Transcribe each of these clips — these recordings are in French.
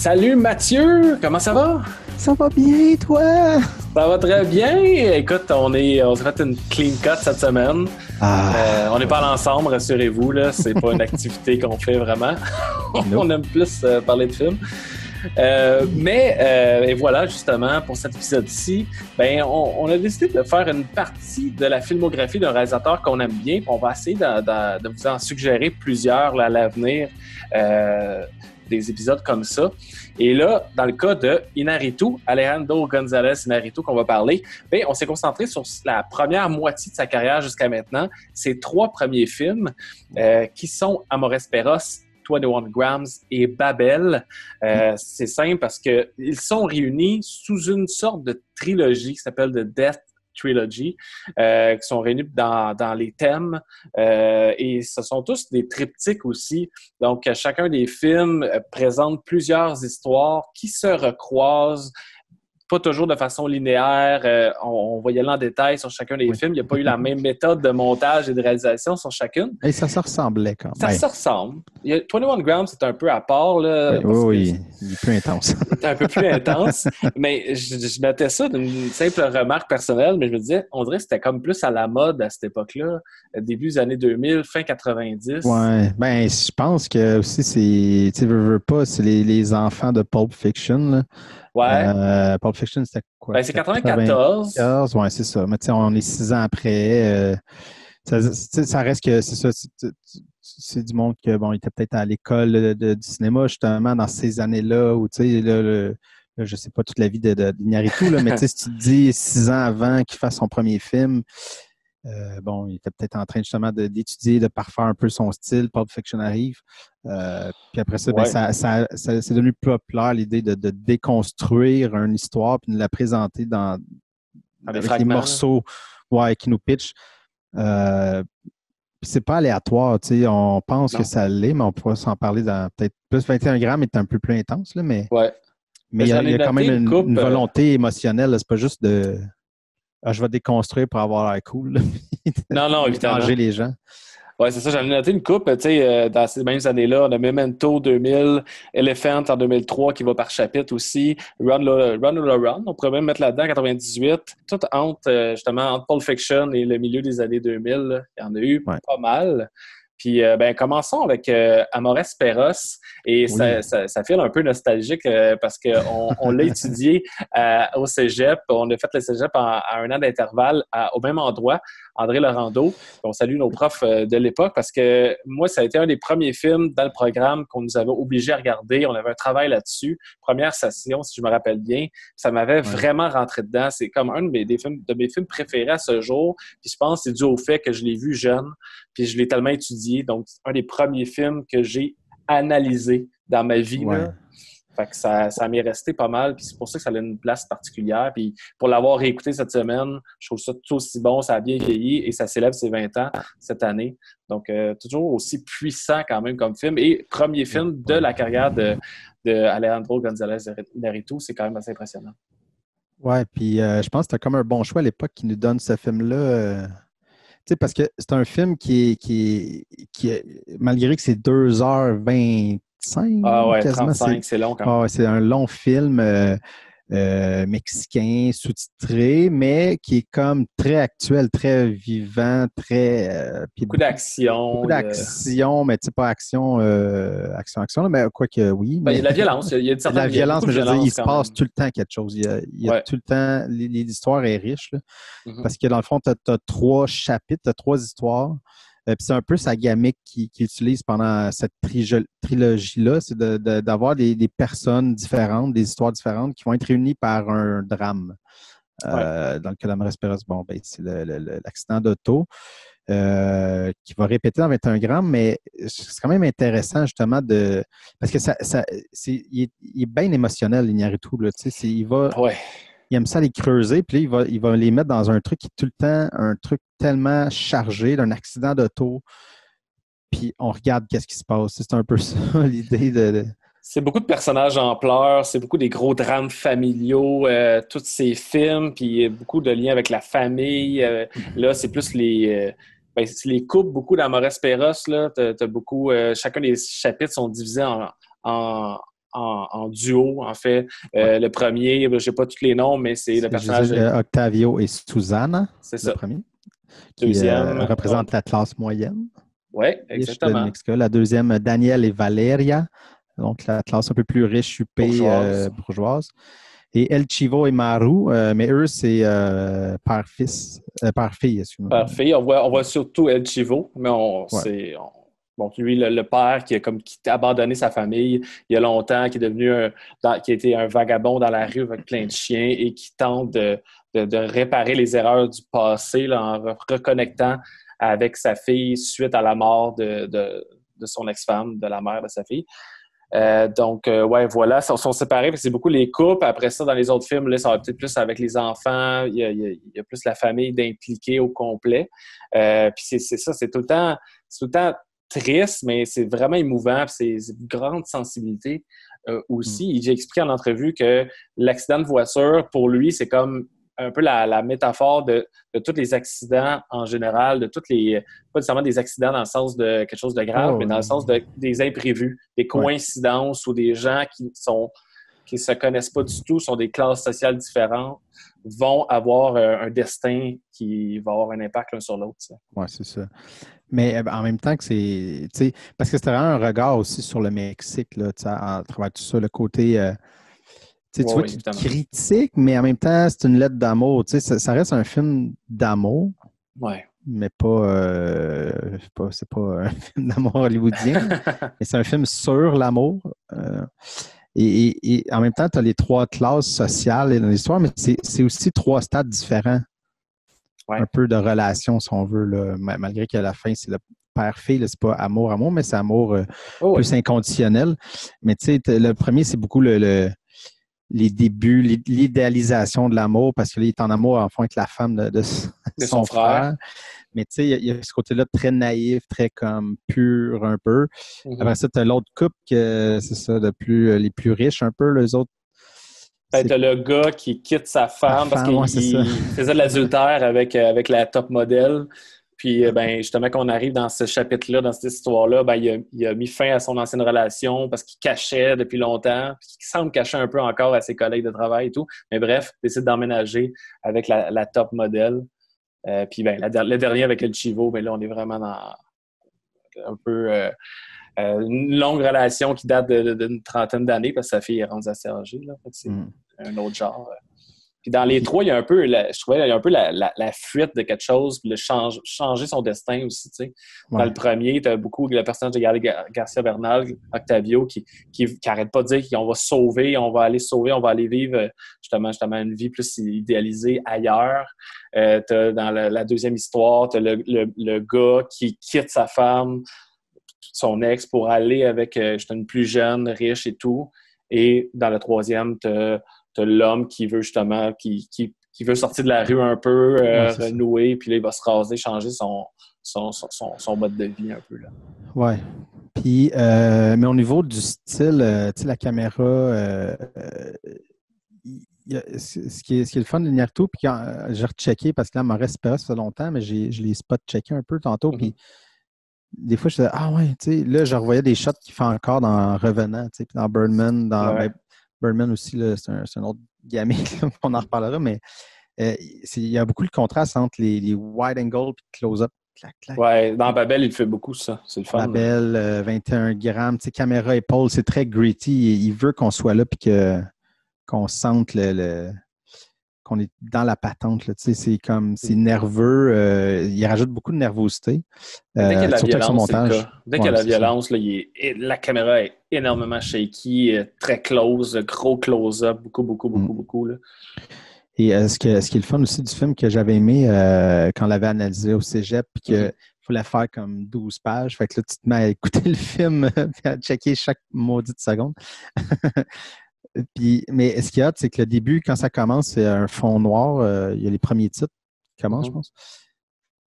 Salut Mathieu, comment ça va? Ça va bien, toi? Ça va très bien. Écoute, on s'est fait une clean cut cette semaine. On n'est pas ensemble, rassurez-vous, là. C'est pas une activité qu'on fait vraiment. On aime plus parler de films. Et voilà, justement, pour cet épisode-ci, on a décidé de faire une partie de la filmographie d'un réalisateur qu'on aime bien. On va essayer de vous en suggérer plusieurs là, à l'avenir, des épisodes comme ça. Et là, dans le cas de Inarritu, Alejandro González Inarritu qu'on va parler, on s'est concentré sur la première moitié de sa carrière jusqu'à maintenant. Ses 3 premiers films qui sont Amores Perros, 21 Grams et Babel. C'est simple parce qu'ils sont réunis sous une sorte de trilogie qui s'appelle The Death Trilogy, qui sont réunis dans les thèmes. Et ce sont tous des triptyques aussi. Donc, chacun des films présente plusieurs histoires qui se recroisent, pas toujours de façon linéaire. On va y aller en détail sur chacun des films. Il n'y a pas eu la même méthode de montage et de réalisation sur chacune. Et ça se ressemblait quand même. Ça se ressemble. 21 Grams, c'est un peu à part. Là, oui, il est plus intense. C'est un peu plus intense. Mais je mettais ça d'une simple remarque personnelle, mais je me disais, on dirait que c'était comme plus à la mode à cette époque-là, début des années 2000, fin 90. Ouais, je pense que aussi c'est, tu sais, veux pas, c'est les enfants de Pulp Fiction, là. Ouais. Pulp Fiction, c'était quoi? C'est 94. Ouais, c'est ça. Mais tu sais, on est 6 ans après. Ça reste que, c'est ça, c'est du monde que, bon, il était peut-être à l'école du cinéma, justement, dans ces années-là, où, tu sais, là, je sais pas toute la vie d'Iñárritu, là, mais tu sais, si tu te dis 6 ans avant qu'il fasse son premier film, il était peut-être en train justement d'étudier, de parfaire un peu son style. Pulp Fiction arrive. Puis après ça, Ouais. ça c'est devenu populaire l'idée de déconstruire une histoire puis de la présenter avec des morceaux qui nous pitchent. Puis c'est pas aléatoire, tu sais. On pense que ça l'est, mais on pourra s'en parler dans peut-être plus. 21 grammes est un peu plus intense, là, mais il y a quand même une volonté émotionnelle. Là. C'est pas juste de je vais déconstruire pour avoir l'air cool. Non, évidemment. Changer les gens. Oui, c'est ça. J'en ai noté une coupe. Tu sais, dans ces mêmes années-là, on a Memento 2000, Elephant en 2003 qui va par chapitre aussi, Run, on pourrait même mettre là-dedans 98. Tout justement entre Pulp Fiction et le milieu des années 2000. Là. Il y en a eu pas mal. Puis, commençons avec Amores Perros. Et ça file un peu nostalgique parce qu'on l'a étudié au cégep. On a fait le cégep à un an d'intervalle au même endroit, André Laurando. On salue nos profs de l'époque parce que moi, ça a été un des premiers films dans le programme qu'on nous avait obligés à regarder. On avait un travail là-dessus. Première session, si je me rappelle bien. Ça m'avait vraiment rentré dedans. C'est comme un de mes films préférés à ce jour. Puis je pense que c'est dû au fait que je l'ai vu jeune. Puis je l'ai tellement étudié. Donc, c'est un des premiers films que j'ai analysé dans ma vie. Ouais. Là. Fait que ça m'est resté pas mal. Puis c'est pour ça que ça a une place particulière. Puis pour l'avoir réécouté cette semaine, je trouve ça tout aussi bon. Ça a bien vieilli et ça célèbre ses 20 ans cette année. Donc, toujours aussi puissant quand même comme film. Et premier film de la carrière de Alejandro González Iñárritu. C'est quand même assez impressionnant. Ouais, puis je pense que c'était comme un bon choix à l'époque qui nous donne ce film-là. Tu sais, parce que c'est un film qui est malgré que c'est 2h25, quasiment. 35, c'est long quand même. C'est un long film mexicain, sous-titré, mais qui est comme très actuel, très vivant, très... beaucoup d'action. Beaucoup d'action, mais tu sais, pas action, là, mais quoi que oui. Il y a de la violence. Il y a de la violence, mais je veux dire, il se passe tout le temps quelque chose. Il y a tout le temps... L'histoire est riche, là, parce que dans le fond, tu as 3 chapitres, tu as 3 histoires. Puis c'est un peu sa gamique qu'il utilise pendant cette trilogie-là, c'est d'avoir des personnes différentes, des histoires différentes qui vont être réunies par un drame. Dans le cas d'Amores Perros, c'est l'accident d'auto qui va répéter dans 21 grammes, mais c'est quand même intéressant justement parce que il est bien émotionnel, Iñárritu. Il aime ça les creuser, puis là, il va les mettre dans un truc qui est tout le temps un truc tellement chargé d'un accident d'auto, puis on regarde qu'est-ce qui se passe. C'est un peu ça, l'idée de... C'est beaucoup de personnages en pleurs, c'est beaucoup des gros drames familiaux, tous ces films, puis beaucoup de liens avec la famille. Là, c'est plus les couples, beaucoup d'Amores Perros. Là, t'as beaucoup, chacun des chapitres sont divisés en en duo, en fait. Le premier, je n'ai pas tous les noms, mais c'est le personnage... Octavio et Susanna, c'est le ça. premier, qui Deuxième... représente la classe moyenne. Oui, exactement. La deuxième, Daniel et Valeria, donc la classe un peu plus riche, huppée, bourgeoise. Et El Chivo et Maru, mais eux, c'est père-fils, père-fille, excuse-moi. Père-fille. On voit surtout El Chivo, mais bon, lui, le père qui a abandonné sa famille il y a longtemps, qui est devenu qui a été un vagabond dans la rue avec plein de chiens et qui tente de réparer les erreurs du passé là, en reconnectant avec sa fille suite à la mort de son ex-femme, de la mère de sa fille. Ouais, voilà, ils sont séparés, c'est beaucoup les couples. Après ça, dans les autres films, là, ça va peut-être plus avec les enfants. Il y a plus la famille d'impliquer au complet. Puis c'est ça, c'est tout le temps triste, mais c'est vraiment émouvant. C'est une grande sensibilité aussi. J'ai expliqué en entrevue que l'accident de voiture, pour lui, c'est comme un peu la métaphore de tous les accidents en général, de toutes les, pas nécessairement des accidents dans le sens de quelque chose de grave, mais dans le sens des imprévus, des coïncidences ou des gens qui se connaissent pas du tout, sont des classes sociales différentes, vont avoir un destin qui va avoir un impact l'un sur l'autre. Oui, c'est ça. Mais en même temps que c'est, tu sais, parce que c'était vraiment un regard aussi sur le Mexique, là, à travers tout ça, le côté... tu vois qu'il critique, mais en même temps, c'est une lettre d'amour. Ça reste un film d'amour, mais c'est pas un film d'amour hollywoodien, mais c'est un film sur l'amour. Et en même temps, tu as les trois classes sociales dans l'histoire, mais c'est aussi trois stades différents. Un peu de relation, si on veut, là, malgré qu'à la fin, c'est le père-fille, c'est pas amour, mais c'est amour plus inconditionnel. Mais tu sais, le premier, c'est beaucoup les débuts, l'idéalisation de l'amour, parce qu'il est en amour, en fond, avec la femme de son frère. Mais tu sais, il y a ce côté-là très naïf, très comme pur un peu. Après ça, tu as l'autre couple, que c'est ça, les plus riches un peu, les autres. T'as le gars qui quitte sa femme parce qu'il faisait de l'adultère avec la top modèle. Puis, justement, quand on arrive dans ce chapitre-là, dans cette histoire-là, il a mis fin à son ancienne relation parce qu'il cachait depuis longtemps, puis il semble cacher un peu encore à ses collègues de travail et tout. Mais bref, il décide d'emménager avec la top modèle. Puis, le dernier avec El Chivo, là, on est vraiment dans un peu une longue relation qui date d'une trentaine d'années parce que sa fille est rendue assez âgée. Là, c'est un autre genre. Puis dans les trois, il y a un peu, je trouvais, il y a un peu la fuite de quelque chose, puis changer son destin aussi, tu sais. Dans le premier, tu as beaucoup le personnage de Gael Garcia Bernal, Octavio, qui arrête pas de dire qu'on va sauver, on va aller vivre justement une vie plus idéalisée ailleurs. Dans la deuxième histoire, tu as le gars qui quitte sa femme, son ex, pour aller avec une plus jeune, riche et tout. Et dans le troisième, t'as l'homme qui veut justement, qui veut sortir de la rue un peu, renouer, puis là, il va se raser, changer son mode de vie un peu. Là. Ouais. Puis, mais au niveau du style, tu sais, la caméra, ce qui est le fun de Iñárritu, puis quand j'ai rechecké, parce que là, ma respect ça fait longtemps, mais je les spot-checké un peu tantôt, puis des fois, je disais, ah ouais, tu sais, là, je revoyais des shots qu'il fait encore dans Revenant, tu sais, puis dans Birdman, Birdman aussi, là, c'est un autre gamique, on en reparlera, mais il y a beaucoup de contraste entre les wide angle et close-up. Clac, clac. Ouais, dans Babel, il fait beaucoup ça. C'est le fun. Babel, 21 grammes, tu sais, caméra épaule, c'est très gritty. Il veut qu'on soit là puis qu'on sente qu'on est dans la patente. Là, c'est comme, c'est nerveux. Il rajoute beaucoup de nervosité. Dès qu'il y a de la violence, c'est le cas. Dès qu'il y a de la violence, là, la caméra est énormément shaky, très close, gros close-up, beaucoup. Là. Et ce qui est le fun aussi du film que j'avais aimé quand on l'avait analysé au cégep, puis qu'il fallait faire comme 12 pages. Fait que là, tu te mets à écouter le film et à checker chaque maudite seconde. Mais ce qu'il y a, c'est que le début, quand ça commence, c'est un fond noir. Il y a les premiers titres qui commencent, je pense.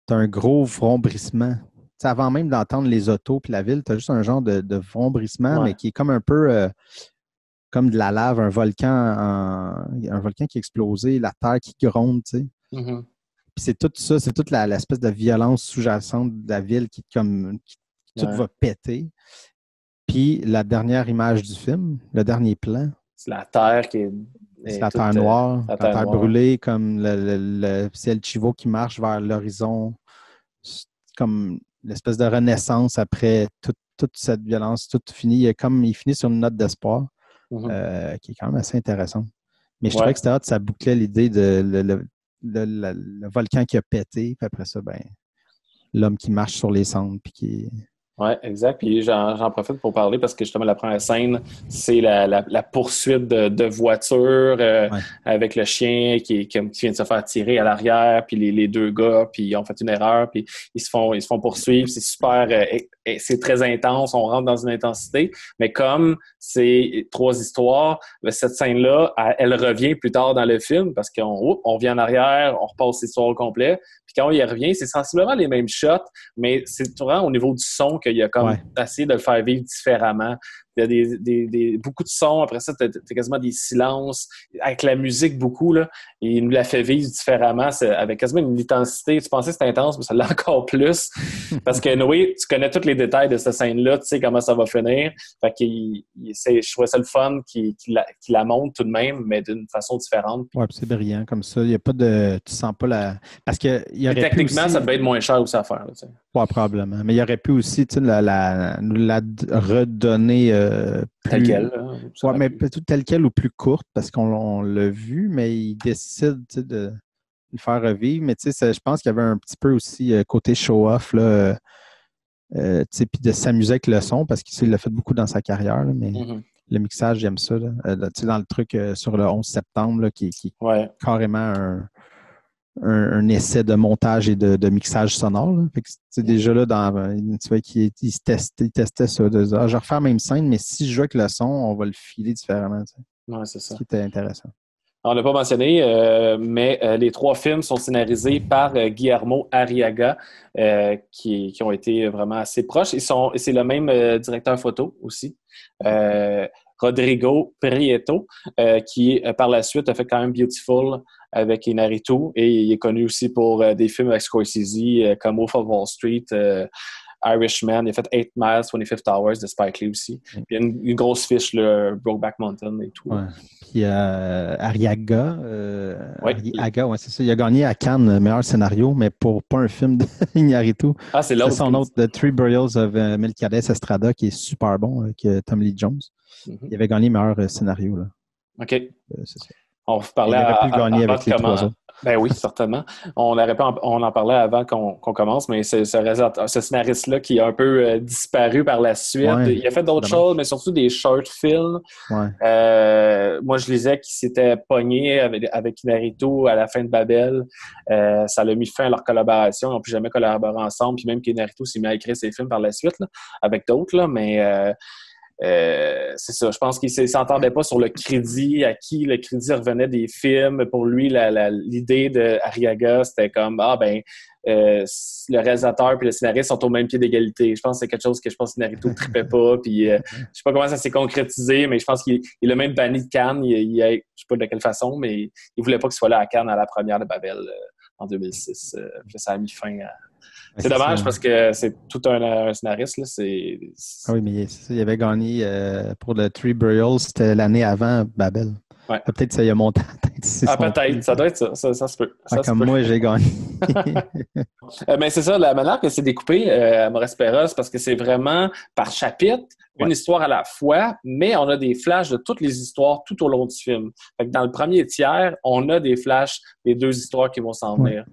Tu as un gros vrombrissement. T'sais, avant même d'entendre les autos puis la ville, tu as juste un genre de vrombrissement, mais qui est comme un peu comme de la lave, un volcan qui a explosé, la terre qui gronde, tu sais. Puis c'est tout ça, c'est toute l'espèce de violence sous-jacente de la ville qui tout va péter. Puis la dernière image du film, le dernier plan, c'est la Terre qui est... c'est la Terre noire, la Terre noire. brûlée, comme le ciel chivo qui marche vers l'horizon. C'est comme l'espèce de renaissance après toute cette violence, tout fini. Il finit sur une note d'espoir qui est quand même assez intéressante. Mais je trouvais que c'était hot, ça bouclait l'idée de le volcan qui a pété, puis après ça, ben, l'homme qui marche sur les cendres, puis qui... Oui, exact. Puis j'en profite pour parler parce que justement, la première scène, c'est la poursuite de voiture avec le chien qui vient de se faire tirer à l'arrière, puis les deux gars, puis ils ont fait une erreur, puis ils se font poursuivre. C'est super, c'est très intense. On rentre dans une intensité. Mais comme c'est 3 histoires, cette scène-là, elle revient plus tard dans le film parce qu'on vient en arrière, on repasse l'histoire au complet. Puis quand on y revient, c'est sensiblement les mêmes shots, mais c'est vraiment au niveau du son qu'il y a comme essayé de le faire vivre différemment. Il y a beaucoup de sons. Après ça, t'as quasiment des silences. Avec la musique, beaucoup, là. Et il nous la fait vivre différemment, avec quasiment une intensité. Tu pensais que c'était intense, mais ça l'est encore plus. Parce que, Noé, tu connais tous les détails de cette scène-là. Tu sais comment ça va finir. Fait que je trouvais ça le fun qu'il la montre tout de même, mais d'une façon différente. Oui, c'est brillant comme ça. Il y a pas de... Tu sens pas la... Parce que il y aurait techniquement, aussi... ça devait être moins cher aussi à faire. Là, ouais, probablement. Mais il y aurait pu aussi nous la redonner telle quelle. Ouais, mais peut-être telle quelle ou plus courte, parce qu'on l'a vu, mais il décide de le faire revivre. Mais je pense qu'il y avait un petit peu aussi côté show-off, là, puis de s'amuser avec le son, parce qu'il l'a fait beaucoup dans sa carrière, là, mais le mixage, j'aime ça. Là, dans le truc sur le 11 septembre, là, qui est carrément un essai de montage et de mixage sonore. Là. Fait que c'est déjà là, tu vois, il testait ça. Je vais refaire la même scène, mais si je joue avec le son, on va le filer différemment. Oui, c'est ça. Ce qui était intéressant. On ne l'a pas mentionné, mais les 3 films sont scénarisés par Guillermo Arriaga, qui ont été vraiment assez proches. C'est le même directeur photo aussi. Rodrigo Prieto, qui par la suite a fait quand même Beautiful avec Inarritu, et il est connu aussi pour des films avec Scorsese comme Wolf of Wall Street, Irishman. Il a fait 8 Miles, 25th Hours de Spike Lee aussi. Puis il y a une grosse fiche, là, Brokeback Mountain et tout. Ouais. Puis Arriaga, c'est ça. Il a gagné à Cannes meilleur scénario, mais pour pas un film d'Iñárritu. Ah, c'est l'autre. C'est son autre, The Three Burials of Melquiades Estrada, qui est super bon avec Tom Lee Jones. Il avait gagné meilleur scénario. Là. OK. C'est ça. On parlait il aurait pu gagner avec les 3 autres. Ben oui, certainement. On en parlait avant qu'on commence, mais ce scénariste-là qui a un peu disparu par la suite. Ouais, il a fait d'autres choses, mais surtout des short films. Ouais. Moi, je lisais qu'il s'était pogné avec Inarritu à la fin de Babel. Ça l'a mis fin à leur collaboration. Ils n'ont plus jamais collaboré ensemble. Puis même qu'Inarritu s'est mis à écrire ses films par la suite, là, avec d'autres, là, mais... c'est ça, je pense qu'il ne s'entendait pas sur le crédit, à qui le crédit revenait des films. Pour lui, l'idée de Arriaga, c'était comme le réalisateur et le scénariste sont au même pied d'égalité. Je pense que c'est quelque chose que Inarritu ne trippait pas. Puis, je sais pas comment ça s'est concrétisé, mais je pense qu'il a même banni de Cannes. Je sais pas de quelle façon, mais il voulait pas qu'il soit là à Cannes à la première de Babel en 2006. Ça a mis fin à... C'est dommage parce que c'est tout un scénariste. Là, Ah oui, mais il avait gagné pour le Three Burials, c'était l'année avant Babel. Ouais. Peut-être que ça y a monté en tête. Peut-être. Ça doit être ça. Ça se peut. Moi, j'ai gagné. Mais c'est ça, la manière que c'est découpé à Morespera, parce que c'est vraiment par chapitre, une histoire à la fois, mais on a des flashs de toutes les histoires tout au long du film. Fait que dans le premier tiers, on a des flashs des 2 histoires qui vont s'en venir.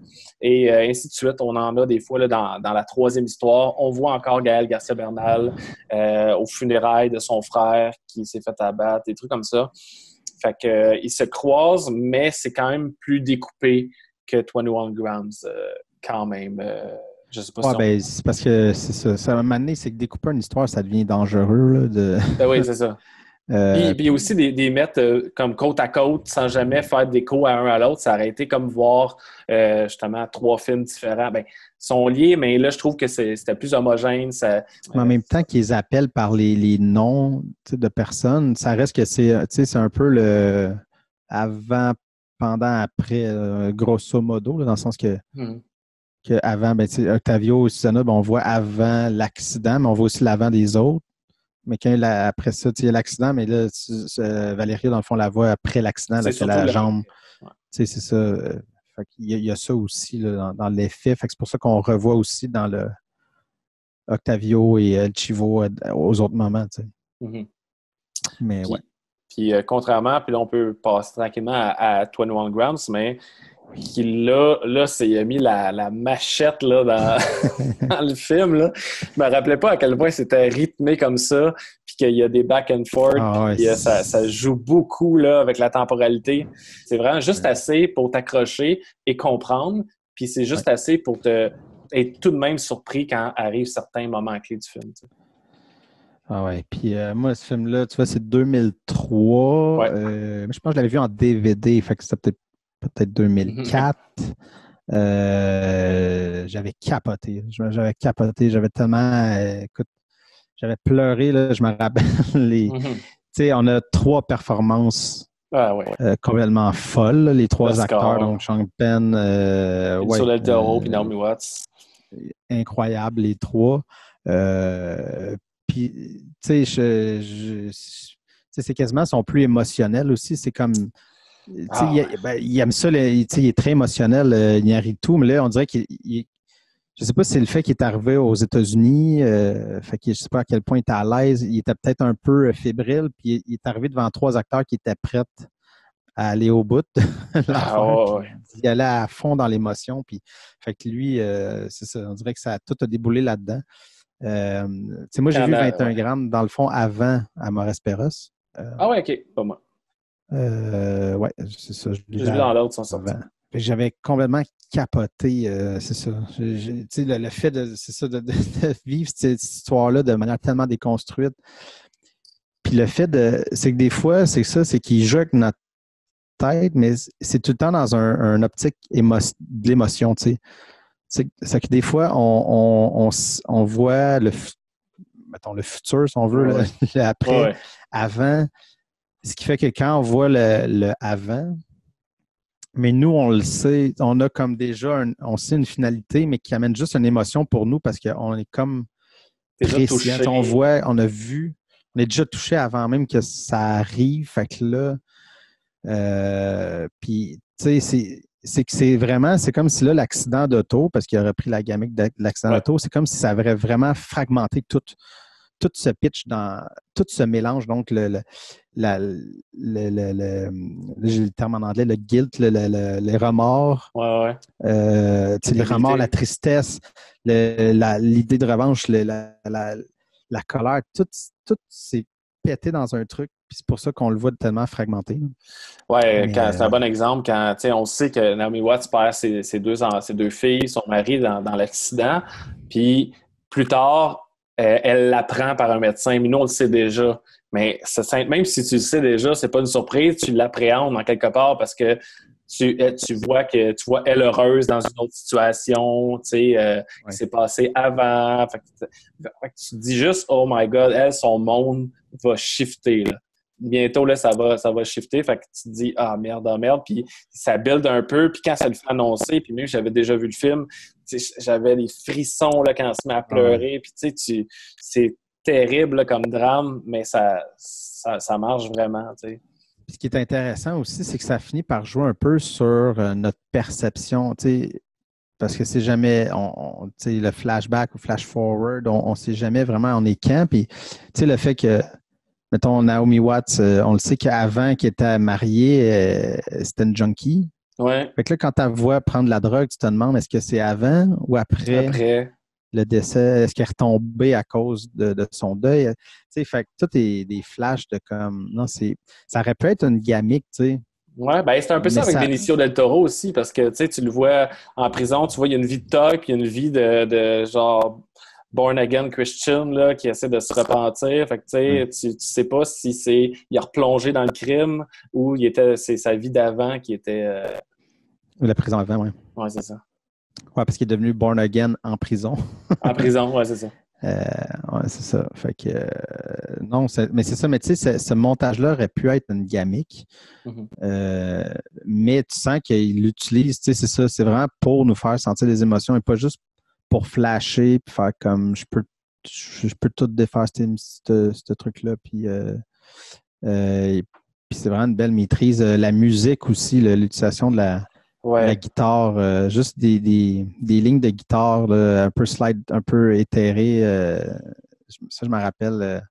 Et ainsi de suite, on en a des fois là, dans la 3e histoire. On voit encore Gaël Garcia Bernal aux funérailles de son frère qui s'est fait abattre, des trucs comme ça. Fait que ils se croisent, mais c'est quand même plus découpé que 21 Grams quand même. Je sais pas si c'est parce que c'est ça. Ça m'a amené, c'est que découper une histoire, ça devient dangereux. Là, Ben oui, c'est ça. Puis il y a aussi des mettre comme côte à côte sans jamais faire d'écho à un à l'autre. Ça aurait été comme voir justement 3 films différents. Ben, ils sont liés, mais là, je trouve que c'était plus homogène. Mais en même temps qu'ils appellent par les noms de personnes, ça reste que c'est un peu le avant, pendant, après, grosso modo, là, dans le sens que avant, Octavio et Susanna, on voit avant l'accident, mais on voit aussi l'avant des autres. Mais après ça, il y a l'accident, mais là, Valérie, dans le fond, la voit après l'accident, là, qu'elle a la jambe. Ouais. C'est ça. Fait qu'il y a ça aussi là, dans l'effet. Fait que c'est pour ça qu'on revoit aussi dans le Octavio et El Chivo aux autres moments. Mm-hmm. Mais ouais. Puis contrairement, puis là, on peut passer tranquillement à 21 Grams, mais qui là il a mis la machette là, dans le film. Là. Je me rappelais pas à quel point c'était rythmé comme ça, puis qu'il y a des back and forth, puis ça joue beaucoup là, avec la temporalité. C'est vraiment juste assez pour t'accrocher et comprendre, puis c'est juste assez pour être tout de même surpris quand arrivent certains moments clés du film. Ah ouais, puis moi, ce film-là, tu vois, c'est 2003. Ouais. Je pense que je l'avais vu en DVD, fait que c'était peut-être 2004. J'avais capoté. J'avais tellement... écoute, j'avais pleuré, là, je me rappelle. Tu sais, on a 3 performances complètement folles, les 3 acteurs, donc Sean Penn, Benicio del Toro puis Naomi Watts. Incroyable, les 3. Puis, tu sais, c'est quasiment son plus émotionnel aussi. C'est comme, il aime ça, il est très émotionnel, Iñárritu, mais là, on dirait qu'il, je sais pas si c'est le fait qu'il est arrivé aux États-Unis, fait que je sais pas à quel point il était à l'aise. Il était peut-être un peu fébrile, puis il est arrivé devant 3 acteurs qui étaient prêts à aller au bout de l'affaire, puis il allait à fond dans l'émotion, puis fait que lui, c'est ça, on dirait que ça a tout a déboulé là-dedans. Moi, j'ai vu 21 grammes, dans le fond, avant Amores Perros. OK, pas moi. Ouais, c'est ça. J'ai vu dans l'ordre, sont sortis. J'avais complètement capoté, c'est ça. Le fait de vivre cette histoire-là de manière tellement déconstruite. Puis le fait c'est que des fois, c'est ça, c'est qu'il joue avec notre tête, mais c'est tout le temps dans un optique de l'émotion, tu sais. C'est que des fois, on voit le futur, si on veut, le après, avant. Ce qui fait que quand on voit le avant, mais nous, on le sait, on a comme déjà, on sait une finalité, mais qui amène juste une émotion pour nous parce qu'on est comme précis. On voit, on a vu, on est déjà touché avant même que ça arrive. Fait que là, puis, tu sais, c'est que c'est comme si là, l'accident d'auto, parce qu'il aurait pris la gamique de l'accident d'auto, c'est comme si ça avait vraiment fragmenté tout ce pitch tout ce mélange, donc j'ai le terme en anglais, le guilt, les remords, les remords, la tristesse, l'idée de revanche, la colère, tout s'est pété dans un truc, puis c'est pour ça qu'on le voit tellement fragmenté. Oui, c'est un bon exemple quand on sait que Naomi Watts perd ses deux filles, son mari dans l'accident, puis plus tard, elle l'apprend par un médecin, mais nous, on le sait déjà. Mais même si tu le sais déjà, c'est pas une surprise, tu l'appréhendes en quelque part parce que tu vois elle heureuse dans une autre situation, qui s'est passée avant. Fait que tu te dis juste, oh my God, elle, son monde va shifter, là. Bientôt, là, ça va shifter. Fait que tu te dis, ah merde, puis ça build un peu. Puis quand ça le fait annoncer, puis même j'avais déjà vu le film, j'avais des frissons là, quand elle se met à pleurer. Puis c'est terrible là, comme drame, mais ça marche vraiment. T'sais. Puis ce qui est intéressant aussi, c'est que ça finit par jouer un peu sur notre perception. Parce que c'est jamais le flashback ou flash forward, on ne sait jamais vraiment on est quand. Puis le fait que mettons, Naomi Watts, on le sait qu'avant qu'elle était mariée, c'était une junkie. Ouais. Fait que là, quand tu la vois prendre la drogue, tu te demandes est-ce que c'est avant ou après le décès? Est-ce qu'elle est retombée à cause de son deuil? Fait que tout est des flashs de comme. Non, ça aurait pu être une gamique, tu sais. Ouais, ben c'est un peu ça avec Benicio del Toro aussi, parce que tu le vois en prison, tu vois, il y a une vie de thug, puis il y a une vie de genre born again Christian là, qui essaie de se repentir. Fait que tu sais pas si il a replongé dans le crime ou c'est sa vie d'avant qui était. La prison avant, oui. Ouais, c'est ça. Ouais, parce qu'il est devenu born again en prison. En prison, ouais, c'est ça. Ouais, c'est ça. Fait que non, mais c'est ça, mais tu sais, ce montage-là aurait pu être une gamique. Mais tu sens qu'il l'utilise, tu sais, c'est ça, c'est vraiment pour nous faire sentir des émotions et pas juste pour flasher et faire comme je peux je peux tout défaire ce truc-là. Puis c'est vraiment une belle maîtrise. La musique aussi, l'utilisation de la guitare, juste des lignes de guitare là, un peu slide, un peu éthérées. Ça, je me rappelle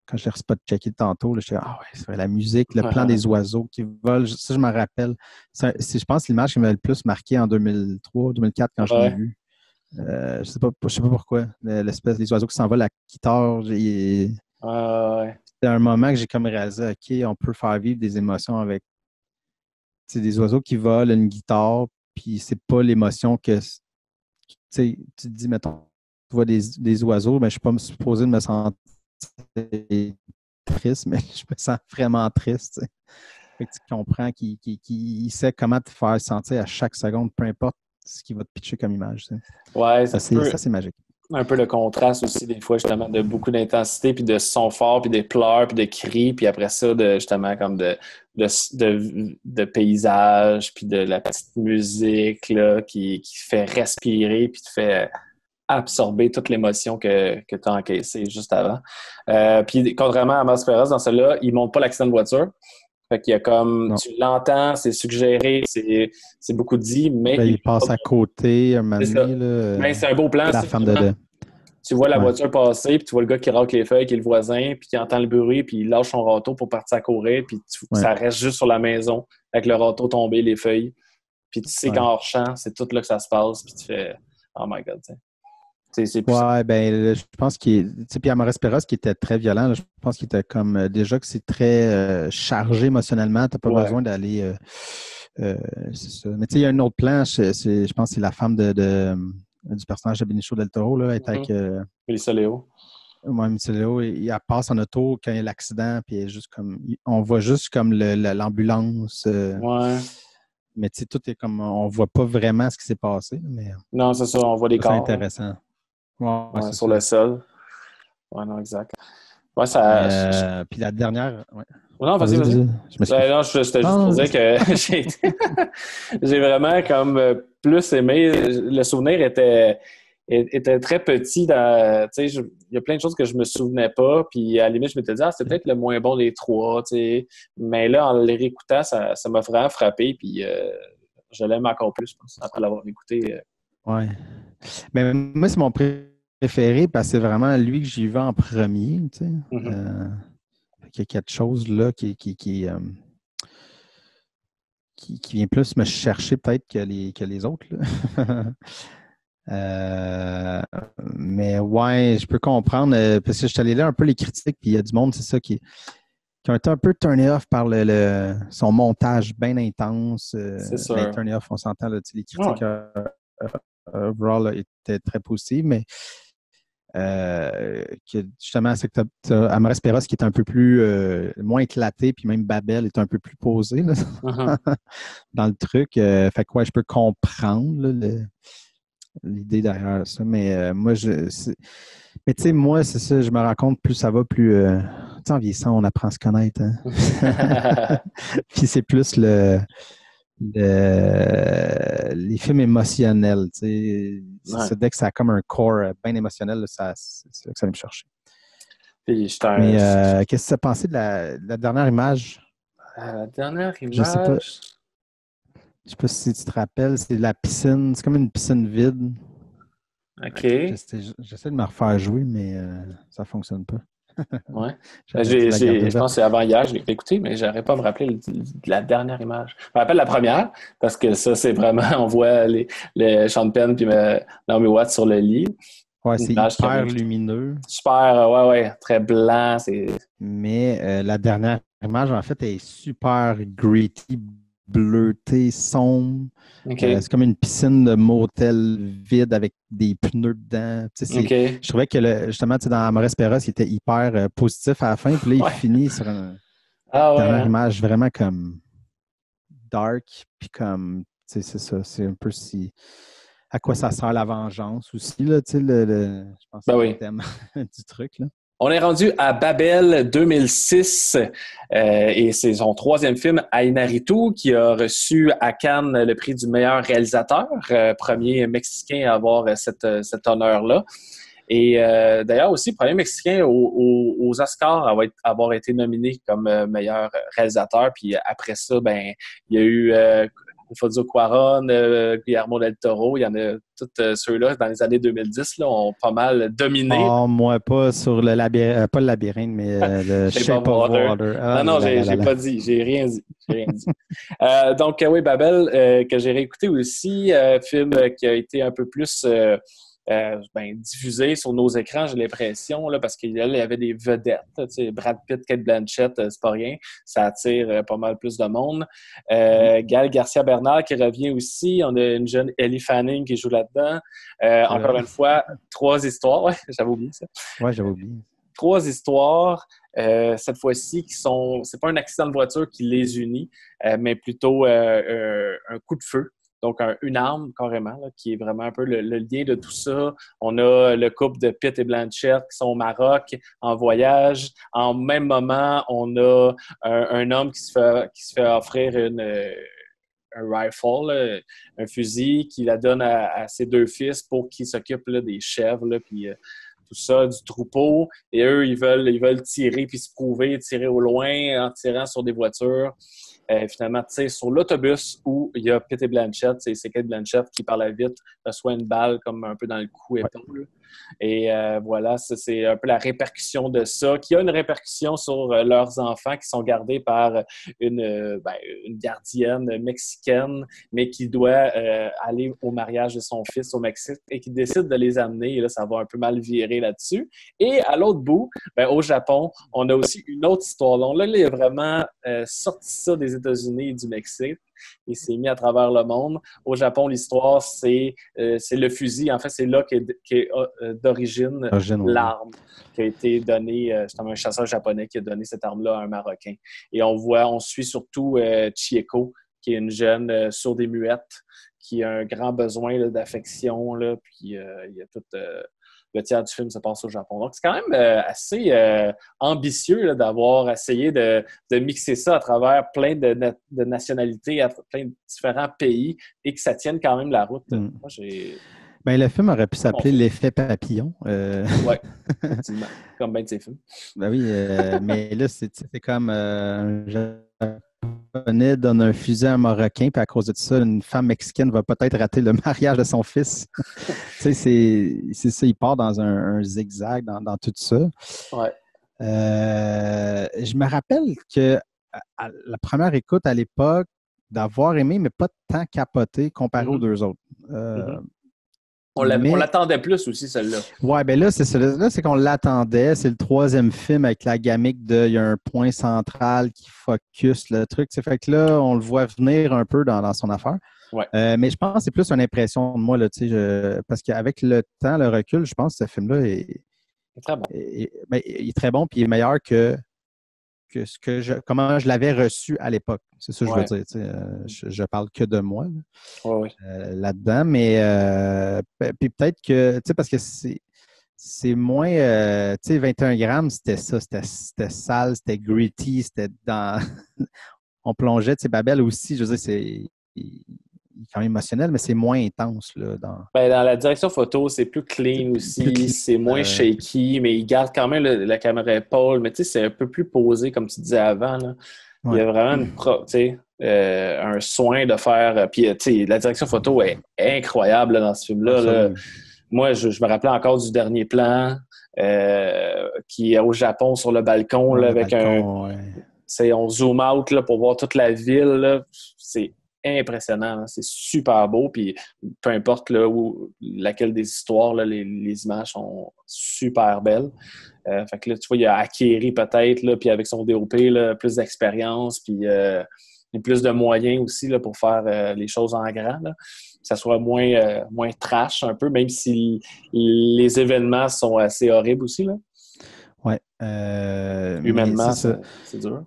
quand je l'ai spot-checké tantôt, là, j'étais ah ouais, c'est vrai, la musique, le plan des oiseaux qui volent, ça, je me rappelle. Je pense, l'image qui m'a le plus marqué en 2003, 2004 quand je l'ai vu. Je sais pas pourquoi. L'espèce des oiseaux qui s'envolent, la guitare. C'était un moment que j'ai comme réalisé, OK, on peut faire vivre des émotions avec des oiseaux qui volent, une guitare, puis c'est pas l'émotion que tu te dis, mettons, tu vois des oiseaux, mais je suis pas supposé de me sentir triste, mais je me sens vraiment triste. Fait que tu comprends qu'il sait comment te faire sentir à chaque seconde, peu importe ce qu'il va te pitcher comme image. Ouais, ça c'est magique. Un peu le contraste aussi, des fois, justement, de beaucoup d'intensité, puis de son fort, puis des pleurs, puis de cris, puis après ça, justement, comme de paysage, puis de la petite musique là, qui fait respirer, puis te fait absorber toute l'émotion que tu as encaissée juste avant. Puis, contrairement à Masperas, dans celle-là, il ne montre pas l'accident de voiture. Fait qu'il y a comme, tu l'entends, c'est suggéré, c'est beaucoup dit, mais... il passe à côté, un moment donné, mais c'est un beau plan. La femme de... Tu vois la voiture passer, puis tu vois le gars qui racle les feuilles, qui est le voisin, puis qui entend le bruit, puis il lâche son râteau pour partir à courir, puis ça reste juste sur la maison, avec le râteau tombé, les feuilles. Puis tu sais qu'en hors-champ, c'est tout là que ça se passe, puis tu fais « Oh my God », tu sais. Je pense qu'il puis Amoris Perros qui était très violent, là, je pense qu'il était comme déjà que c'est très chargé émotionnellement, t'as pas besoin d'aller c'est ça. Mais tu sais, il y a un autre plan, je pense que c'est la femme du personnage de Benicio del Toro, là, est avec Melissa Leo. Ouais, Melissa Leo, elle passe en auto quand il y a l'accident, puis elle est juste comme on voit juste comme l'ambulance. Mais tu sais, tout est comme on voit pas vraiment ce qui s'est passé. Mais, non, c'est ça, on voit des corps. C'est intéressant. Ouais, sur le sol. Ouais, non, exact. Ouais, ça. Puis la dernière. Ouais. Non, vas-y. Non, c'était juste pour dire que j'ai vraiment comme plus aimé. Le souvenir était très petit. Il y a plein de choses que je me souvenais pas. Puis à la limite, je m'étais dit, c'était peut-être le moins bon des trois. T'sais. Mais là, en les réécoutant, ça m'a vraiment frappé. Puis je l'aime encore plus, je pense, après l'avoir écouté. Ouais. Mais moi, c'est mon préféré parce que c'est vraiment lui que j'y vais en premier. Tu sais. Il y a quelque chose là qui vient plus me chercher peut-être que les autres. Mais ouais, je peux comprendre parce que je suis allé là un peu les critiques, puis il y a du monde, c'est ça, qui ont été un peu turné off par son montage bien intense. C'est sûr. Turné off, on s'entend, là, les critiques overall là, étaient très positives, mais que justement, c'est que tu as Amoris Perros qui est un peu plus moins éclaté, puis même Babel est un peu plus posé là, dans le truc. Fait que ouais, je peux comprendre là, l'idée derrière ça, mais moi, mais tu sais, moi, c'est ça, je me rends compte, plus ça va, plus tu sais, en vieillissant, on apprend à se connaître. Hein? Puis c'est plus les films émotionnels, tu sais. Dès que ça a comme un core bien émotionnel, c'est là que ça va me chercher. Mais qu'est-ce que tu as pensé de la dernière image? La dernière image? Je sais pas si tu te rappelles, c'est la piscine, c'est comme une piscine vide. OK. J'essaie de me refaire jouer, mais ça ne fonctionne pas. Ouais. Je pense que c'est avant hier, je l'ai écouté, mais je n'arrive pas à me rappeler de la dernière image. Je me rappelle la première, parce que ça, c'est vraiment, on voit les Sean Penn puis Naomi Watts sur le lit. Ouais, c'est hyper lumineux. Super, ouais, très blanc. Mais la dernière image, en fait, est super gritty, bleuté, sombre. Okay. C'est comme une piscine de motel vide avec des pneus dedans. Je trouvais que justement, dans Amoris Perros, il était hyper positif à la fin. Puis là, il finit sur une dernière image vraiment comme dark. Puis comme, c'est ça, c'est un peu à quoi ça sert la vengeance aussi. Là, je pense que c'est le thème du truc. Là. On est rendu à Babel 2006 et c'est son troisième film, Inarritu, qui a reçu à Cannes le prix du meilleur réalisateur, premier Mexicain à avoir cet honneur-là. Et d'ailleurs aussi, premier Mexicain aux Oscars avoir été nominé comme meilleur réalisateur. Puis après ça, ben il y a eu Alfonso Cuarón, Guillermo del Toro, il y en a tous ceux-là dans les années 2010 là, ont pas mal dominé. Oh, moi, pas sur le labyrinthe, pas le labyrinthe, mais le Shape of Water. Ah, non, j'ai pas dit, j'ai rien dit. Donc, oui, Babel, que j'ai réécouté aussi, film qui a été un peu plus diffusé sur nos écrans, j'ai l'impression, là, parce qu'il y avait des vedettes. Brad Pitt, Cate Blanchett, c'est pas rien. Ça attire pas mal plus de monde. Gaël Garcia Bernal qui revient aussi. On a une jeune Ellie Fanning qui joue là-dedans. Encore une fois, 3 histoires. Ouais, j'avais oublié ça. Ouais, j'avais oublié. 3 histoires, cette fois-ci, c'est pas un accident de voiture qui les unit, mais plutôt un coup de feu. Donc, une arme, carrément, là, qui est vraiment un peu le lien de tout ça. On a le couple de Pitt et Blanchett qui sont au Maroc en voyage. En même moment, on a un homme qui se fait offrir un rifle, là, un fusil, qui la donne à ses 2 fils pour qu'ils s'occupent là, des chèvres, là, puis tout ça, du troupeau. Et eux, ils veulent tirer puis se prouver, tirer au loin en tirant sur des voitures. Finalement, tu sais, sur l'autobus où il y a Pitt et Blanchett, c'est Cate Blanchett qui, par la vitre, reçoit une balle comme un peu dans le cou épaule. Et voilà, c'est un peu la répercussion de ça, qui a une répercussion sur leurs enfants qui sont gardés par une gardienne mexicaine, mais qui doit aller au mariage de son fils au Mexique et qui décide de les amener. Et là, ça va un peu mal virer là-dessus. Et à l'autre bout, au Japon, on a aussi une autre histoire. Donc là, il a vraiment sorti ça des États-Unis et du Mexique. Il s'est mis à travers le monde. Au Japon, l'histoire, c'est le fusil. En fait, c'est là qu'est d'origine l'arme qui a été donnée. C'est un chasseur japonais qui a donné cette arme-là à un Marocain. Et on suit surtout Chieko, qui est une jeune sourde et muette, qui a un grand besoin là, d'affection. Là, puis il y a tout... le tiers du film se passe au Japon. Donc, c'est quand même assez ambitieux là, d'avoir essayé de mixer ça à travers plein de nationalités, à plein de différents pays et que ça tienne quand même la route. Moi, le film aurait pu s'appeler L'effet papillon. Oui, effectivement. Comme bien de ces films. Ben oui, mais là, c'est comme un Japonais donne un fusil à un Marocain, puis à cause de ça, une femme mexicaine va peut-être rater le mariage de son fils. Tu sais, c'est ça, il part dans un zigzag dans tout ça. Ouais. Je me rappelle que à la première écoute à l'époque, d'avoir aimé, mais pas tant capoté comparé aux 2 autres. On l'attendait plus aussi, celle-là. Oui, bien là, c'est ça. Là, c'est qu'on l'attendait. C'est le 3e film avec la gamique il y a un point central qui focus le truc. C'est fait que là, on le voit venir un peu dans son affaire. Ouais. Mais je pense que c'est plus une impression de moi, là, parce qu'avec le temps, le recul, je pense que ce film-là est très bon. Il est très bon, puis il est meilleur que comment je l'avais reçu à l'époque. C'est ça que je veux dire. Je parle que de moi là-dedans, mais puis peut-être que, parce que c'est moins, 21 grammes, c'était ça, c'était sale, c'était gritty, c'était dans... On plongeait, Babel aussi, je veux dire, c'est quand même émotionnel, mais c'est moins intense. Là, dans la direction photo, c'est plus clean aussi, c'est moins shaky, mais il garde quand même la caméra épaule, mais c'est un peu plus posé, comme tu disais avant. Là. Il y a vraiment un soin de faire. Puis, la direction photo est incroyable là, dans ce film-là. Là. Moi, je me rappelais encore du dernier plan qui est au Japon sur le balcon là, avec on zoom out là, pour voir toute la ville. Là. C'est impressionnant. Là. C'est super beau. Puis peu importe là, laquelle des histoires, là, les images sont super belles. Fait que là, tu vois, il a acquéri peut-être, là, puis avec son DOP, là, plus d'expérience, puis plus de moyens aussi là, pour faire les choses en grand. Là. Que ça soit moins trash un peu, même si les événements sont assez horribles aussi. Là. Ouais. Humainement, c'est dur.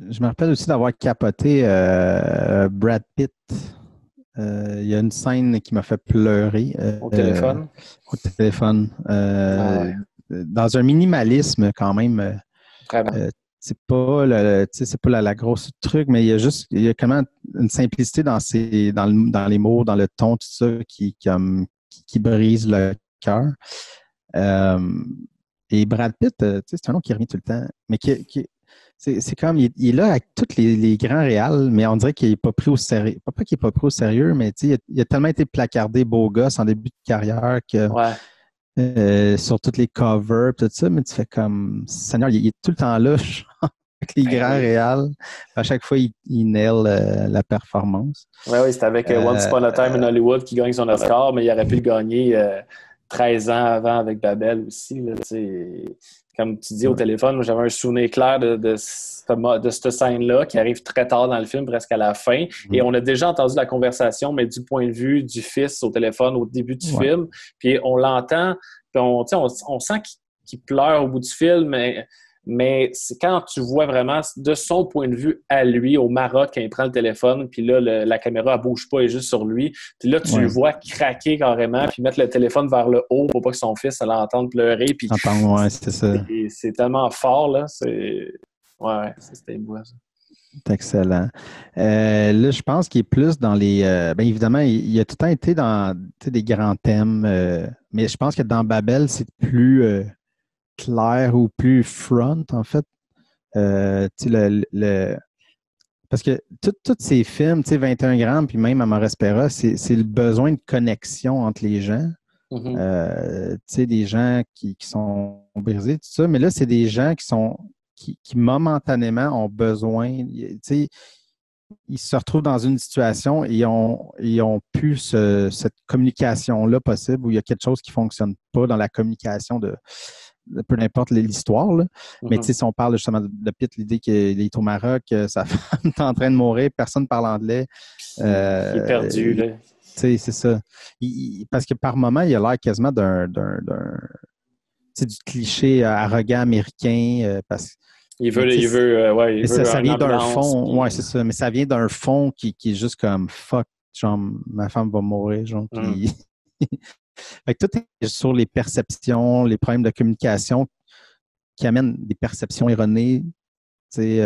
Je me rappelle aussi d'avoir capoté Brad Pitt. Il y a une scène qui m'a fait pleurer. Au téléphone? Au téléphone. Dans un minimalisme quand même. C'est pas la grosse truc, mais il y a quand même une simplicité dans les mots, dans le ton, tout ça, qui brise le cœur. Et Brad Pitt, c'est un nom qui revient tout le temps, mais c'est comme, il est là avec tous les grands réals, mais on dirait qu'il n'est pas pris au sérieux. Pas qu'il n'est pas pris au sérieux, mais il a tellement été placardé beau gosse en début de carrière que sur toutes les covers, tout ça, mais tu fais comme, Seigneur, il est tout le temps là, avec les grands réals. À chaque fois, il nail la performance. Oui, c'était avec Once Upon a Time in Hollywood qui gagne son Oscar, mais il aurait pu le gagner 13 ans avant avec Babel aussi. Là, comme tu dis au téléphone, moi, j'avais un souvenir clair de cette scène-là qui arrive très tard dans le film, presque à la fin. Et on a déjà entendu la conversation, mais du point de vue du fils au téléphone au début du film. Puis on l'entend, puis on sent qu'il pleure au bout du film, mais c'est quand tu vois vraiment de son point de vue à lui, au Maroc, quand il prend le téléphone, puis là, la caméra ne bouge pas, elle est juste sur lui. Puis là, tu le vois craquer carrément, puis mettre le téléphone vers le haut pour pas que son fils l'entende pleurer. Puis c'est ça. C'est tellement fort, là. C'était beau, ça. C'est excellent. Là, je pense qu'il est plus dans les... bien évidemment, il a tout le temps été dans des grands thèmes, mais je pense que dans Babel, c'est plus... clair ou plus front, en fait. Parce que tous ces films, 21 grammes, puis même Amor Espera, c'est le besoin de connexion entre les gens. Des gens qui sont brisés, tout ça. Mais là, c'est des gens qui momentanément ont besoin, ils se retrouvent dans une situation et ils ont plus cette communication-là possible où il y a quelque chose qui ne fonctionne pas dans la communication de peu importe l'histoire. Là. Mais si on parle justement de Pitt, l'idée qu'il est au Maroc, sa femme est en train de mourir, personne ne parle anglais. Il est perdu. Là. C'est ça. Parce que par moment, il a l'air quasiment du cliché arrogant américain. Il veut ça vient d'un fond. Oui, c'est ça. Mais ça vient d'un fond qui est juste comme fuck, genre, ma femme va mourir. Genre, puis... Fait que tout est sur les perceptions, les problèmes de communication qui amènent des perceptions erronées. Les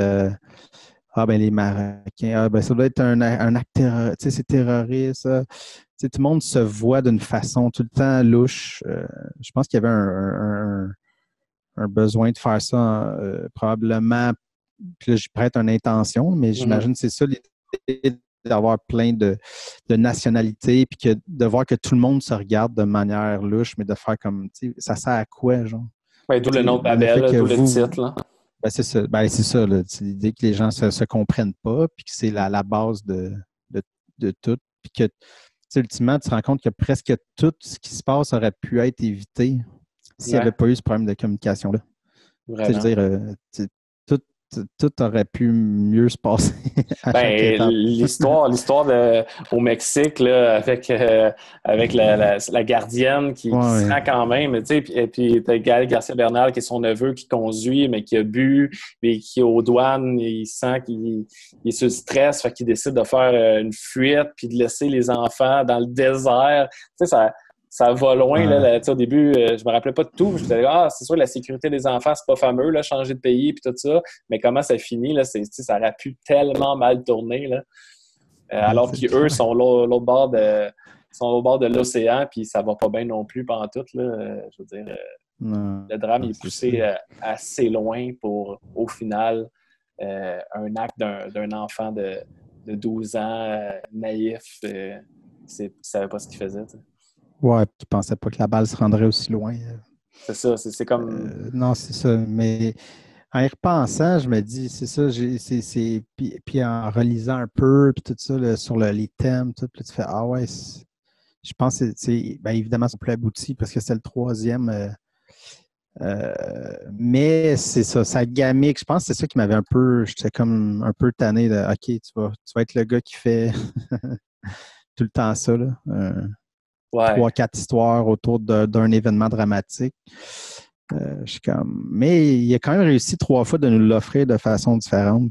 Marocains, ça doit être un acte c'est terroriste. Tout le monde se voit d'une façon tout le temps louche. Je pense qu'il y avait un besoin de faire ça probablement. Puis là, j'y prête une intention, mais j'imagine que c'est ça l'idée d'avoir plein de nationalités, puis de voir que tout le monde se regarde de manière louche, mais de faire comme, ça sert à quoi, genre? Ouais, d'où le nom de Babel, d'où le titre, là. C'est ça. C'est ça, là. C'est l'idée que les gens se comprennent pas, puis que c'est la base de tout. Puis que, ultimement, tu te rends compte que presque tout ce qui se passe aurait pu être évité s'il n'y avait pas eu ce problème de communication-là. Je veux dire, tout aurait pu mieux se passer. L'histoire au Mexique là, avec la gardienne qui se rend quand même, et puis t'as Gaël Garcia Bernal qui est son neveu qui conduit, mais qui a bu, et qui est aux douanes, et il sent qu'il est sur le stress, fait qu'il décide de faire une fuite puis de laisser les enfants dans le désert. Ça va loin, là, au début, je me rappelais pas de tout. Je me disais, c'est sûr, la sécurité des enfants, c'est pas fameux, là, changer de pays puis tout ça. Mais comment ça finit, là, ça aurait pu tellement mal tourner, là. Alors qu'eux sont au bord de l'océan, puis ça va pas bien non plus pantoute, là. Je veux dire, le drame est poussé assez loin pour, au final, un acte d'un enfant de 12 ans, naïf, qui savait pas ce qu'il faisait, t'sais. Ouais, puis tu pensais pas que la balle se rendrait aussi loin. C'est ça, c'est comme... non, c'est ça. Mais en y repensant, je me dis, c'est ça, puis en relisant un peu, puis tout ça, là, sur les thèmes, tout, puis tu fais, je pense que bien évidemment, c'est plus abouti parce que c'est le troisième. Mais c'est ça gamique. Je pense que c'est ça qui m'avait j'étais comme un peu tanné de, OK, tu vas être le gars qui fait tout le temps ça, là. 3-4 histoires autour d'un événement dramatique. Je suis comme... Mais il a quand même réussi 3 fois de nous l'offrir de façon différente.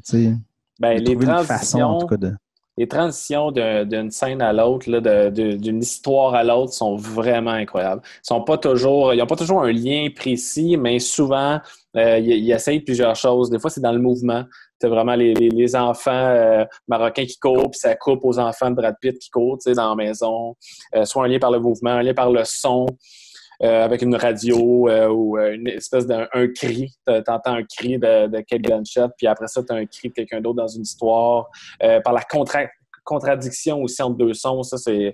Les transitions d'une scène à l'autre, là, d'une histoire à l'autre sont vraiment incroyables. Ils n'ont pas toujours un lien précis, mais souvent, ils essayent plusieurs choses. Des fois, c'est dans le mouvement. Tu as vraiment les enfants marocains qui courent, puis ça coupe aux enfants de Brad Pitt qui courent dans la maison. Soit un lien par le mouvement, un lien par le son. avec une radio ou une espèce d'un cri. T'entends un cri de Cate Blanchett, puis après ça, t'as un cri de quelqu'un d'autre dans une histoire. Par la contradiction aussi entre deux sons, je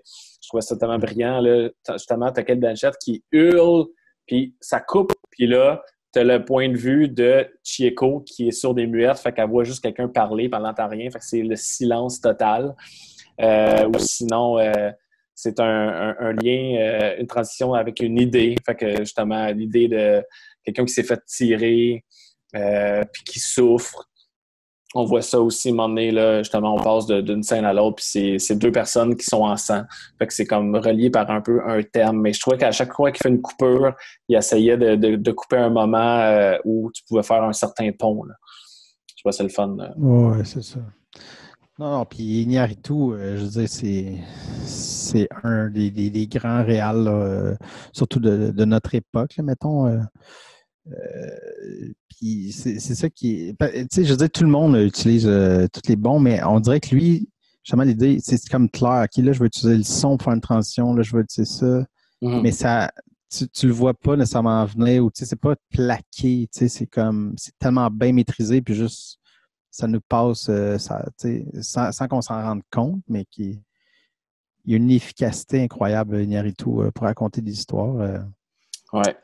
trouvais ça tellement brillant. Là. Justement, t'as Cate Blanchett qui hurle, puis ça coupe, puis là, t'as le point de vue de Chieko qui est sourde et muette, fait qu'elle voit juste quelqu'un parler pendant que t'as rien, fait que c'est le silence total. Ou sinon, c'est un lien, une transition avec une idée, fait que justement, l'idée de quelqu'un qui s'est fait tirer, puis qui souffre. On voit ça aussi, à un moment donné, là, justement, on passe d'une scène à l'autre, puis c'est deux personnes qui sont en sang. Fait que c'est comme relié par un peu un thème. Mais je trouvais qu'à chaque fois qu'il fait une coupure, il essayait de couper un moment où tu pouvais faire un certain ton. Là. Je trouvais ça le fun. Oui, c'est ça. Non, puis Iñárritu, je veux dire, c'est un des grands réals, surtout de notre époque, là, mettons. Puis c'est ça qui est. Tu sais, je veux dire, tout le monde utilise tous les bons, mais on dirait que lui, justement, l'idée, c'est comme clair. OK, là, je veux utiliser le son pour faire une transition, là, je veux utiliser ça. Mm-hmm. Mais ça, tu le vois pas nécessairement venir, ou tu sais, c'est pas plaqué, tu sais, c'est tellement bien maîtrisé, puis juste, ça nous passe, sans qu'on s'en rende compte, mais il y a une efficacité incroyable, Iñárritu, pour raconter des histoires. Ouais.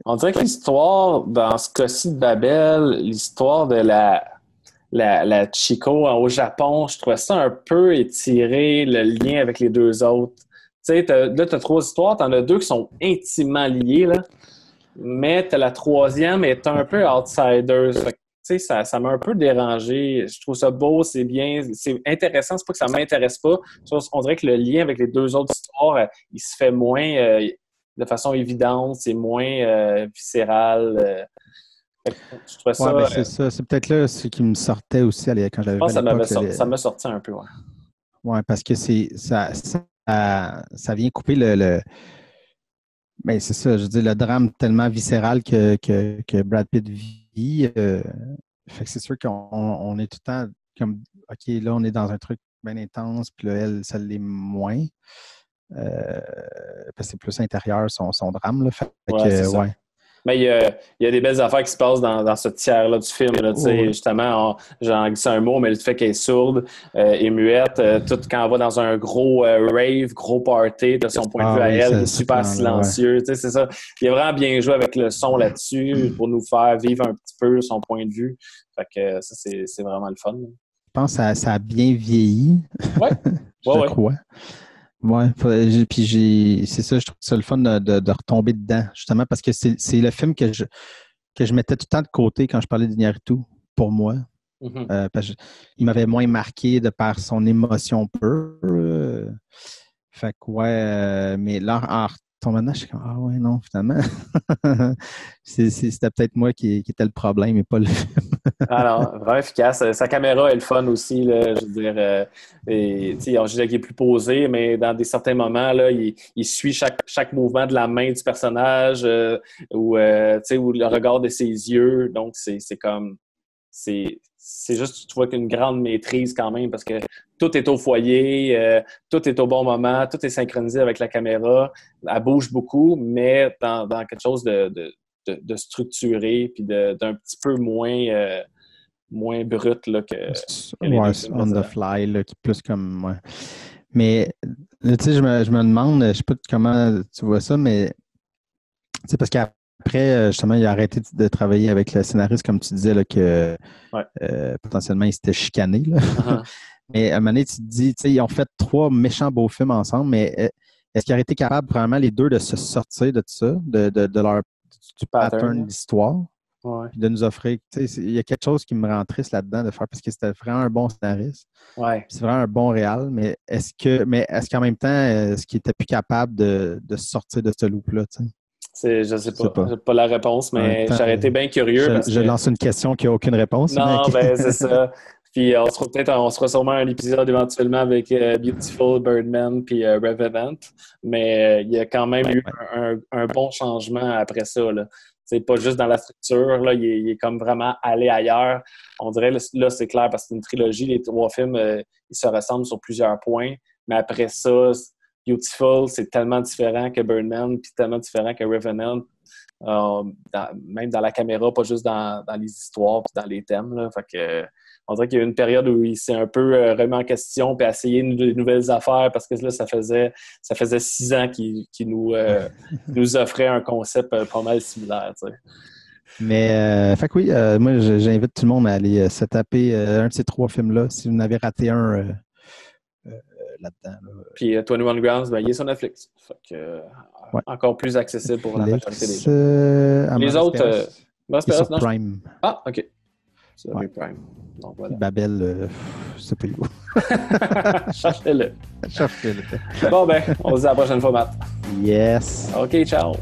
On dirait que l'histoire, dans ce cas-ci de Babel, l'histoire de la Chico au Japon, je trouvais ça un peu étiré, le lien avec les deux autres. Tu sais, là, tu as trois histoires, tu en as deux qui sont intimement liées, là, mais la troisième est un peu outsider. Fait que, tu sais, ça m'a un peu dérangé. Je trouve ça beau, c'est bien, c'est intéressant. C'est pas que ça m'intéresse pas. On dirait que le lien avec les deux autres histoires, il se fait moins de façon évidente, c'est moins viscéral. Je trouvais ça. Ouais, c'est ça. C'est peut-être là ce qui me sortait aussi quand j'avais vu à l'époque. Ça m'a sorti un peu, ouais. Ouais, parce que ça vient couper ben, c'est ça, je veux dire, le drame tellement viscéral que Brad Pitt vit. Fait que c'est sûr qu'on est tout le temps comme, OK, là, on est dans un truc bien intense, puis là, elle, ça l'est moins. Parce que c'est plus intérieur, son drame. Là. Fait que, ouais. Mais il y a des belles affaires qui se passent dans ce tiers-là du film. Là, justement, j'en glisse un mot, mais le fait qu'elle est sourde et muette, tout quand elle va dans un gros rave, gros party, de son point de vue à elle, qui est super silencieux. Ouais. C'est ça. Il a vraiment bien joué avec le son là-dessus pour nous faire vivre un petit peu son point de vue. Fait que ça, c'est vraiment le fun. Là. Je pense que ça a bien vieilli. Ouais. Je crois. Oui, puis c'est ça, je trouve ça le fun de retomber dedans, justement, parce que c'est le film que je mettais tout le temps de côté quand je parlais d'Iñárritu, pour moi. Mm-hmm. Parce il m'avait moins marqué de par son émotion pure. Fait que, ouais, mais là, en retombant dedans, je suis comme, ah ouais, non, finalement. C'était peut-être moi qui était le problème et pas le film. Ah non, vraiment efficace. Sa caméra est le fun aussi, là, je veux dire. Je dirais qu'il est plus posé, mais dans certains moments, là, il suit chaque mouvement de la main du personnage ou le regard de ses yeux. Donc, c'est comme... C'est juste, tu vois qu'une grande maîtrise quand même parce que tout est au foyer, tout est au bon moment, tout est synchronisé avec la caméra. Elle bouge beaucoup, mais dans quelque chose de structuré puis d'un petit peu moins brut là, que on the fly, là, qui est plus comme... Ouais. Mais, tu sais, je me demande, je sais pas comment tu vois ça, mais tu sais, parce qu'après, justement, il a arrêté de travailler avec le scénariste, comme tu disais, là, que potentiellement, il s'était chicané. Là. Uh-huh. Mais à un moment donné, tu te dis, tu sais, ils ont fait 3 méchants beaux films ensemble, mais est-ce qu'ils auraient été capables, probablement, les deux, de se sortir de ça, du pattern d'histoire? Ouais. Puis de nous offrir, tu sais, il y a quelque chose qui me rend triste là-dedans de faire parce que c'était vraiment un bon scénariste. Ouais. C'est vraiment un bon réal, mais est-ce qu'en même temps, est-ce qu'il était plus capable de sortir de ce loop-là, tu sais? Je sais pas. J'ai pas la réponse, mais j'aurais été bien curieux. Je lance une question qui n'a aucune réponse. Non, ben c'est ça. Puis on se fera sûrement un épisode éventuellement avec Beautiful, Birdman puis Revenant. Mais il y a quand même eu un bon changement après ça. Là. C'est pas juste dans la structure, là, il est comme vraiment allé ailleurs. On dirait, là, c'est clair, parce que c'est une trilogie, les 3 films, ils se ressemblent sur plusieurs points. Mais après ça, Beautiful, c'est tellement différent que Birdman, puis tellement différent que Revenant. Même dans la caméra, pas juste dans les histoires puis dans les thèmes. Là. Fait que, on dirait qu'il y a eu une période où il s'est un peu remis en question puis essayé de nouvelles affaires parce que là, ça faisait 6 ans qu'il nous offrait un concept pas mal similaire. Tu sais. Mais, fait que oui, moi, j'invite tout le monde à aller se taper un de ces 3 films-là si vous en avez raté un là-dedans. Là. Puis 21 Grounds, il est sur Netflix. Fait que, encore plus accessible pour la majorité des gens. Les autres, c'est sur Prime. Ah, OK. C'est Prime. Donc, voilà. Babel, c'est pas où. Cherchez-le. Bon, ben, on se dit à la prochaine fois, Matt. Yes. OK, ciao.